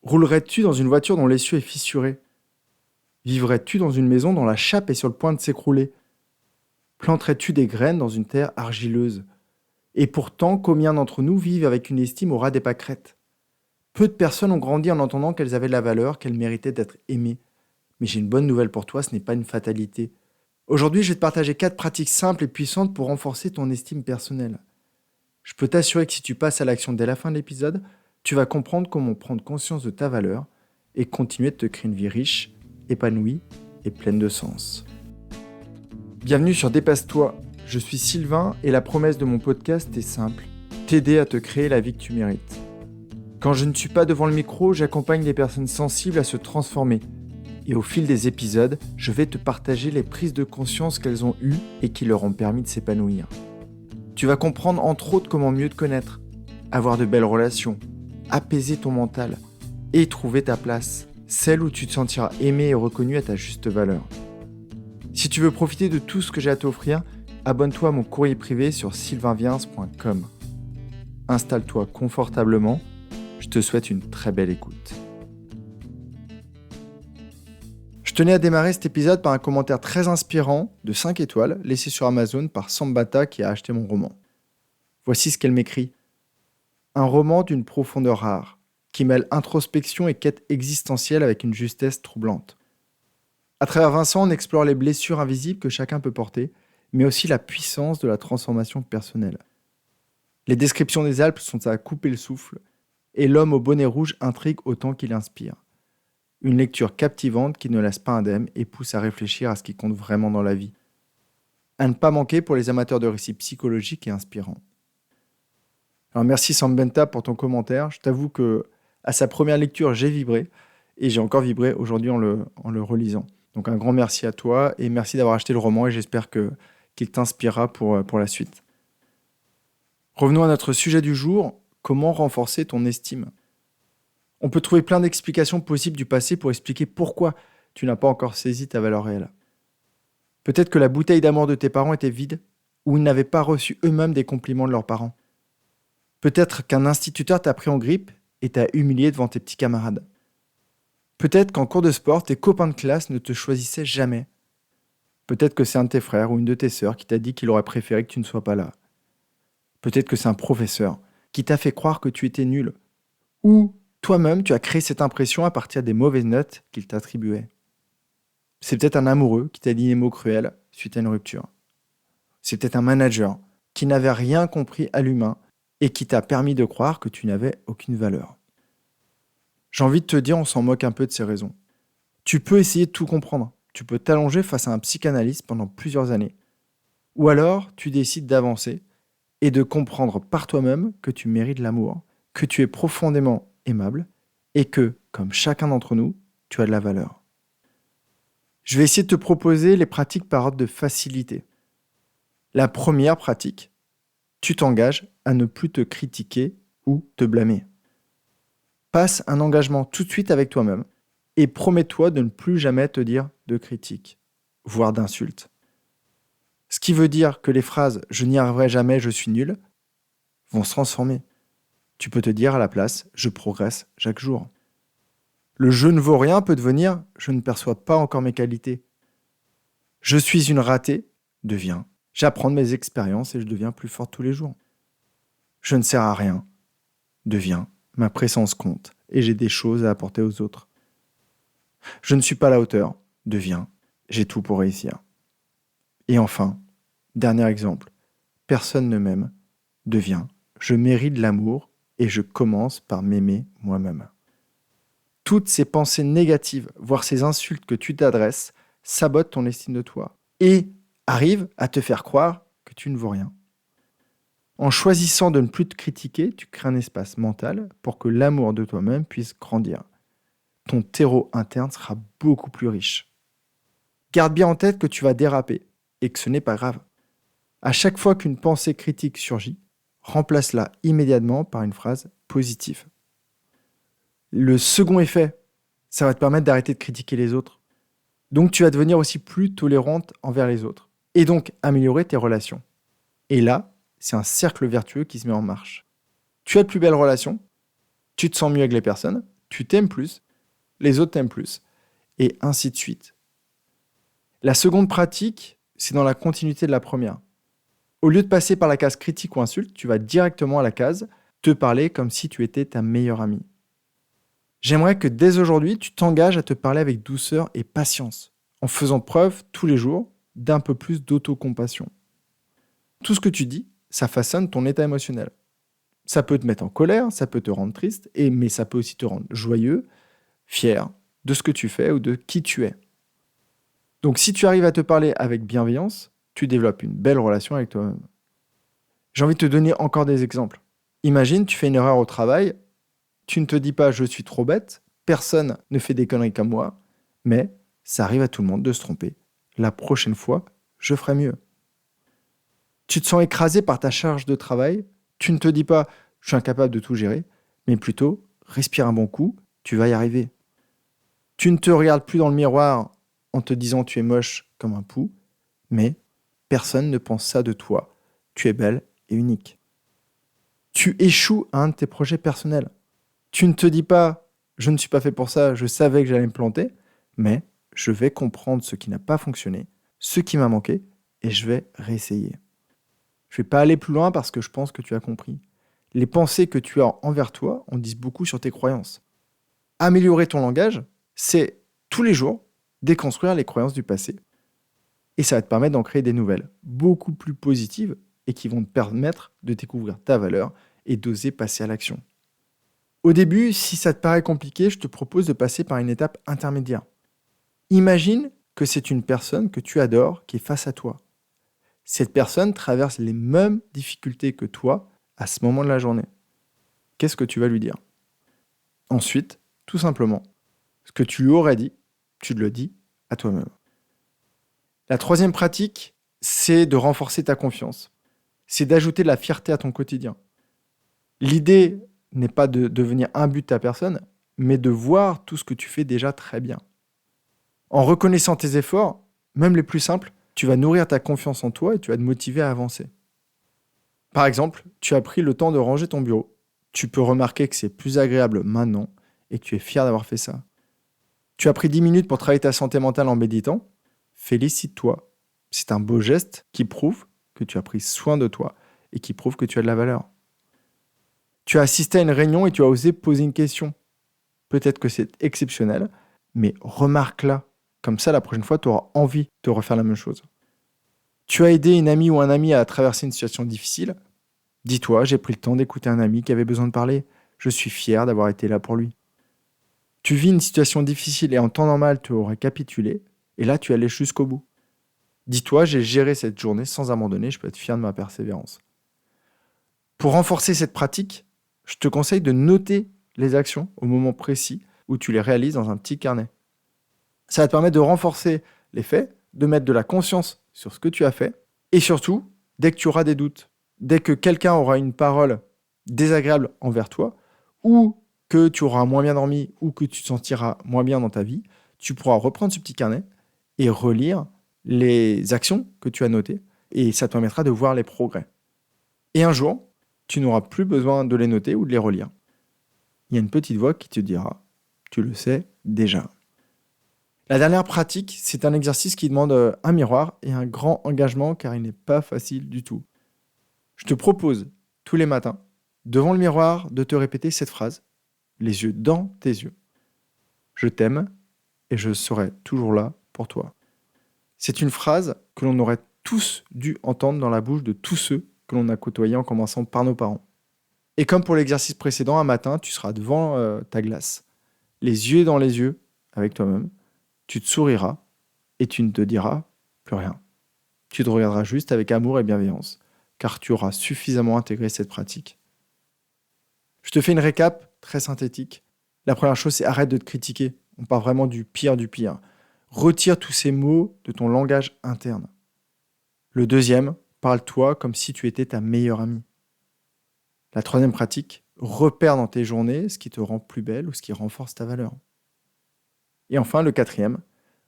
Roulerais-tu dans une voiture dont l'essieu est fissuré? Vivrais-tu dans une maison dont la chape est sur le point de s'écrouler? Planterais-tu des graines dans une terre argileuse? Et pourtant, combien d'entre nous vivent avec une estime au ras des pâquerettes? Peu de personnes ont grandi en entendant qu'elles avaient de la valeur, qu'elles méritaient d'être aimées. Mais j'ai une bonne nouvelle pour toi, ce n'est pas une fatalité. Aujourd'hui, je vais te partager 4 pratiques simples et puissantes pour renforcer ton estime personnelle. Je peux t'assurer que si tu passes à l'action dès la fin de l'épisode, tu vas comprendre comment prendre conscience de ta valeur et continuer de te créer une vie riche, épanouie et pleine de sens. Bienvenue sur Dépasse-toi, je suis Sylvain et la promesse de mon podcast est simple, t'aider à te créer la vie que tu mérites. Quand je ne suis pas devant le micro, j'accompagne les personnes sensibles à se transformer. Et au fil des épisodes, je vais te partager les prises de conscience qu'elles ont eues et qui leur ont permis de s'épanouir. Tu vas comprendre entre autres comment mieux te connaître, avoir de belles relations, apaiser ton mental et trouver ta place, celle où tu te sentiras aimé et reconnu à ta juste valeur. Si tu veux profiter de tout ce que j'ai à t'offrir, abonne-toi à mon courrier privé sur sylvainviens.com. Installe-toi confortablement, je te souhaite une très belle écoute. Je tenais à démarrer cet épisode par un commentaire très inspirant de 5 étoiles laissé sur Amazon par Sambata qui a acheté mon roman. Voici ce qu'elle m'écrit. Un roman d'une profondeur rare, qui mêle introspection et quête existentielle avec une justesse troublante. À travers Vincent, on explore les blessures invisibles que chacun peut porter, mais aussi la puissance de la transformation personnelle. Les descriptions des Alpes sont à couper le souffle, et l'homme au bonnet rouge intrigue autant qu'il inspire. Une lecture captivante qui ne laisse pas indemne et pousse à réfléchir à ce qui compte vraiment dans la vie. À ne pas manquer pour les amateurs de récits psychologiques et inspirants. Alors merci Sambenta pour ton commentaire. Je t'avoue que à sa première lecture, j'ai vibré et j'ai encore vibré aujourd'hui en le relisant. Donc un grand merci à toi et merci d'avoir acheté le roman et j'espère qu'il t'inspirera pour la suite. Revenons à notre sujet du jour, comment renforcer ton estime? On peut trouver plein d'explications possibles du passé pour expliquer pourquoi tu n'as pas encore saisi ta valeur réelle. Peut-être que la bouteille d'amour de tes parents était vide ou ils n'avaient pas reçu eux-mêmes des compliments de leurs parents. Peut-être qu'un instituteur t'a pris en grippe et t'a humilié devant tes petits camarades. Peut-être qu'en cours de sport, tes copains de classe ne te choisissaient jamais. Peut-être que c'est un de tes frères ou une de tes sœurs qui t'a dit qu'il aurait préféré que tu ne sois pas là. Peut-être que c'est un professeur qui t'a fait croire que tu étais nul. Ou toi-même, tu as créé cette impression à partir des mauvaises notes qu'il t'attribuait. C'est peut-être un amoureux qui t'a dit des mots cruels suite à une rupture. C'est peut-être un manager qui n'avait rien compris à l'humain et qui t'a permis de croire que tu n'avais aucune valeur. J'ai envie de te dire, on s'en moque un peu de ces raisons. Tu peux essayer de tout comprendre. Tu peux t'allonger face à un psychanalyste pendant plusieurs années. Ou alors, tu décides d'avancer et de comprendre par toi-même que tu mérites l'amour, que tu es profondément aimable et que, comme chacun d'entre nous, tu as de la valeur. Je vais essayer de te proposer les pratiques par ordre de facilité. La première pratique, tu t'engages à ne plus te critiquer ou te blâmer. Passe un engagement tout de suite avec toi-même et promets-toi de ne plus jamais te dire de critiques, voire d'insultes. Ce qui veut dire que les phrases « je n'y arriverai jamais, je suis nul » vont se transformer. Tu peux te dire à la place « je progresse chaque jour ». Le « je ne vaux rien » peut devenir « je ne perçois pas encore mes qualités ». Je suis une ratée devient « j'apprends de mes expériences et je deviens plus forte tous les jours ». Je ne sers à rien devient « ma présence compte et j'ai des choses à apporter aux autres ». Je ne suis pas à la hauteur devient « j'ai tout pour réussir ». Et enfin, dernier exemple, personne ne m'aime devient « je mérite de l'amour et je commence par m'aimer moi-même ». Toutes ces pensées négatives, voire ces insultes que tu t'adresses, sabotent ton estime de toi et arrivent à te faire croire que tu ne vaux rien. En choisissant de ne plus te critiquer, tu crées un espace mental pour que l'amour de toi-même puisse grandir. Ton terreau interne sera beaucoup plus riche. Garde bien en tête que tu vas déraper et que ce n'est pas grave. À chaque fois qu'une pensée critique surgit, remplace-la immédiatement par une phrase positive. Le second effet, ça va te permettre d'arrêter de critiquer les autres. Donc tu vas devenir aussi plus tolérante envers les autres et donc améliorer tes relations. Et là, c'est un cercle vertueux qui se met en marche. Tu as de plus belles relations, tu te sens mieux avec les personnes, tu t'aimes plus, les autres t'aiment plus, et ainsi de suite. La seconde pratique, c'est dans la continuité de la première. Au lieu de passer par la case critique ou insulte, tu vas directement à la case te parler comme si tu étais ta meilleure amie. J'aimerais que dès aujourd'hui, tu t'engages à te parler avec douceur et patience, en faisant preuve tous les jours d'un peu plus d'autocompassion. Tout ce que tu dis, ça façonne ton état émotionnel. Ça peut te mettre en colère, ça peut te rendre triste, mais ça peut aussi te rendre joyeux, fier de ce que tu fais ou de qui tu es. Donc si tu arrives à te parler avec bienveillance, tu développes une belle relation avec toi-même. J'ai envie de te donner encore des exemples. Imagine, tu fais une erreur au travail, tu ne te dis pas je suis trop bête, personne ne fait des conneries comme moi, mais ça arrive à tout le monde de se tromper. La prochaine fois, je ferai mieux. Tu te sens écrasé par ta charge de travail, tu ne te dis pas je suis incapable de tout gérer, mais plutôt respire un bon coup, tu vas y arriver. Tu ne te regardes plus dans le miroir en te disant tu es moche comme un pou, mais personne ne pense ça de toi. Tu es belle et unique. Tu échoues à un de tes projets personnels. Tu ne te dis pas je ne suis pas fait pour ça, je savais que j'allais me planter, mais je vais comprendre ce qui n'a pas fonctionné, ce qui m'a manqué, et je vais réessayer. Je ne vais pas aller plus loin parce que je pense que tu as compris. Les pensées que tu as envers toi en disent beaucoup sur tes croyances. Améliorer ton langage, c'est tous les jours déconstruire les croyances du passé. Et ça va te permettre d'en créer des nouvelles, beaucoup plus positives et qui vont te permettre de découvrir ta valeur et d'oser passer à l'action. Au début, si ça te paraît compliqué, je te propose de passer par une étape intermédiaire. Imagine que c'est une personne que tu adores qui est face à toi. Cette personne traverse les mêmes difficultés que toi à ce moment de la journée. Qu'est-ce que tu vas lui dire ? Ensuite, tout simplement, ce que tu lui aurais dit, tu le dis à toi-même. La troisième pratique, c'est de renforcer ta confiance. C'est d'ajouter de la fierté à ton quotidien. L'idée n'est pas de devenir un but de ta personne, mais de voir tout ce que tu fais déjà très bien. En reconnaissant tes efforts, même les plus simples, tu vas nourrir ta confiance en toi et tu vas te motiver à avancer. Par exemple, tu as pris le temps de ranger ton bureau. Tu peux remarquer que c'est plus agréable maintenant et que tu es fier d'avoir fait ça. Tu as pris 10 minutes pour travailler ta santé mentale en méditant. Félicite-toi. C'est un beau geste qui prouve que tu as pris soin de toi et qui prouve que tu as de la valeur. Tu as assisté à une réunion et tu as osé poser une question. Peut-être que c'est exceptionnel, mais remarque-la. Comme ça, la prochaine fois, tu auras envie de refaire la même chose. Tu as aidé une amie ou un ami à traverser une situation difficile. Dis-toi, j'ai pris le temps d'écouter un ami qui avait besoin de parler. Je suis fier d'avoir été là pour lui. Tu vis une situation difficile et en temps normal, tu aurais capitulé. Et là, tu allais jusqu'au bout. Dis-toi, j'ai géré cette journée sans abandonner. Je peux être fier de ma persévérance. Pour renforcer cette pratique, je te conseille de noter les actions au moment précis où tu les réalises dans un petit carnet. Ça va te permettre de renforcer les faits, de mettre de la conscience sur ce que tu as fait, et surtout, dès que tu auras des doutes, dès que quelqu'un aura une parole désagréable envers toi, ou que tu auras moins bien dormi, ou que tu te sentiras moins bien dans ta vie, tu pourras reprendre ce petit carnet et relire les actions que tu as notées, et ça te permettra de voir les progrès. Et un jour, tu n'auras plus besoin de les noter ou de les relire. Il y a une petite voix qui te dira « tu le sais déjà ». La dernière pratique, c'est un exercice qui demande un miroir et un grand engagement car il n'est pas facile du tout. Je te propose tous les matins, devant le miroir, de te répéter cette phrase, les yeux dans tes yeux. Je t'aime et je serai toujours là pour toi. C'est une phrase que l'on aurait tous dû entendre dans la bouche de tous ceux que l'on a côtoyés en commençant par nos parents. Et comme pour l'exercice précédent, un matin, tu seras devant ta glace, les yeux dans les yeux avec toi-même. Tu te souriras et tu ne te diras plus rien. Tu te regarderas juste avec amour et bienveillance, car tu auras suffisamment intégré cette pratique. Je te fais une récap très synthétique. La première chose, c'est arrête de te critiquer. On part vraiment du pire du pire. Retire tous ces mots de ton langage interne. Le deuxième, parle-toi comme si tu étais ta meilleure amie. La troisième pratique, repère dans tes journées ce qui te rend plus belle ou ce qui renforce ta valeur. Et enfin, le quatrième,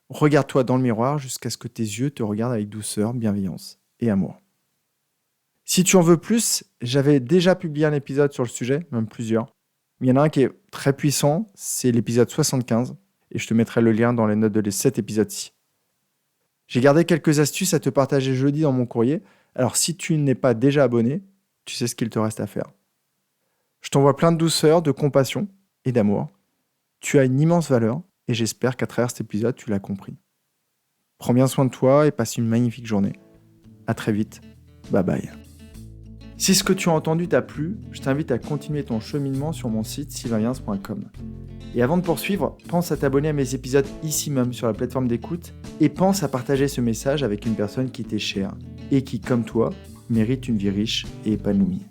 regarde-toi dans le miroir jusqu'à ce que tes yeux te regardent avec douceur, bienveillance et amour. Si tu en veux plus, j'avais déjà publié un épisode sur le sujet, même plusieurs. Il y en a un qui est très puissant, c'est l'épisode 75, et je te mettrai le lien dans les notes de cet épisode-ci. J'ai gardé quelques astuces à te partager jeudi dans mon courrier, alors si tu n'es pas déjà abonné, tu sais ce qu'il te reste à faire. Je t'envoie plein de douceur, de compassion et d'amour. Tu as une immense valeur, et j'espère qu'à travers cet épisode, tu l'as compris. Prends bien soin de toi et passe une magnifique journée. À très vite. Bye bye. Si ce que tu as entendu t'a plu, je t'invite à continuer ton cheminement sur mon site sylvainviens.com. Et avant de poursuivre, pense à t'abonner à mes épisodes ici même sur la plateforme d'écoute et pense à partager ce message avec une personne qui t'est chère et qui, comme toi, mérite une vie riche et épanouie.